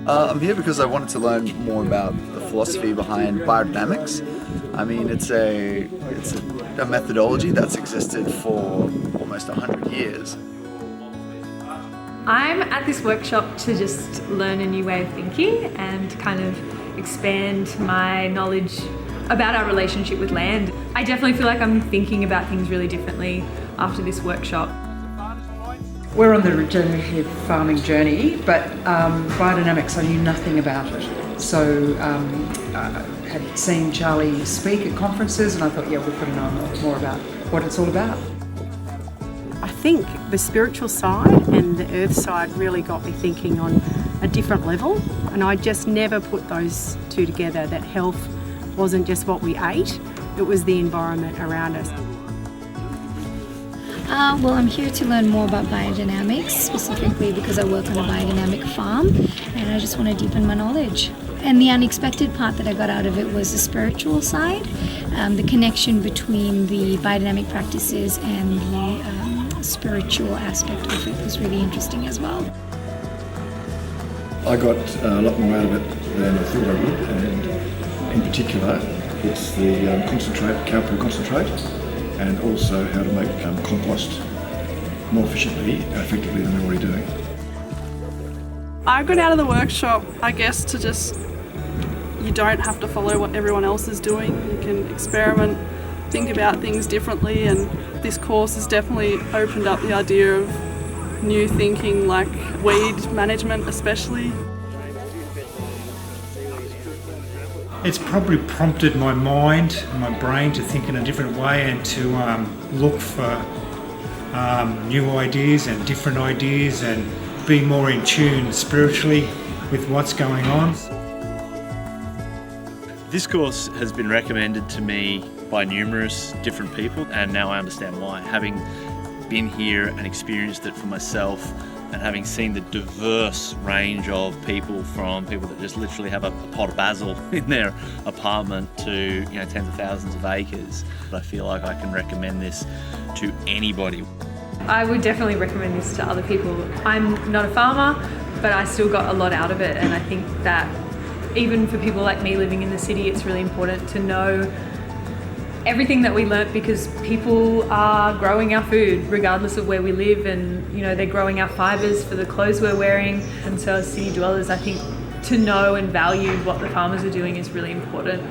I'm here because I wanted to learn more about the philosophy behind biodynamics. I mean, it's a methodology that's existed for almost 100 years. I'm at this workshop to just learn a new way of thinking and kind of expand my knowledge about our relationship with land. I definitely feel like I'm thinking about things really differently after this workshop. We're on the regenerative farming journey, but biodynamics, I knew nothing about it. So I had seen Charlie speak at conferences and I thought, yeah, we've got to know more about what it's all about. I think the spiritual side and the earth side really got me thinking on a different level, and I just never put those two together, that health wasn't just what we ate, it was the environment around us. Well, I'm here to learn more about biodynamics, specifically because I work on a biodynamic farm and I just want to deepen my knowledge. And the unexpected part that I got out of it was the spiritual side, the connection between the biodynamic practices and the spiritual aspect of it was really interesting as well. I got a lot more out of it than I thought I would, and in particular it's the concentrate, cow poo concentrate, and also how to make compost more efficiently and effectively than we're already doing. I got out of the workshop, I guess, to just, you don't have to follow what everyone else is doing. You can experiment, think about things differently, and this course has definitely opened up the idea of new thinking, like weed management especially. It's probably prompted my mind and my brain to think in a different way and to look for new ideas and different ideas and be more in tune spiritually with what's going on. This course has been recommended to me by numerous different people, and now I understand why. Having been here and experienced it for myself, and having seen the diverse range of people, from people that just literally have a pot of basil in their apartment to tens of thousands of acres, I feel like I can recommend this to anybody. I would definitely recommend this to other people. I'm not a farmer, but I still got a lot out of it, and I think that even for people like me living in the city, it's really important to know everything that we learnt, because people are growing our food regardless of where we live, and they're growing our fibres for the clothes we're wearing. And so as city dwellers, I think to know and value what the farmers are doing is really important.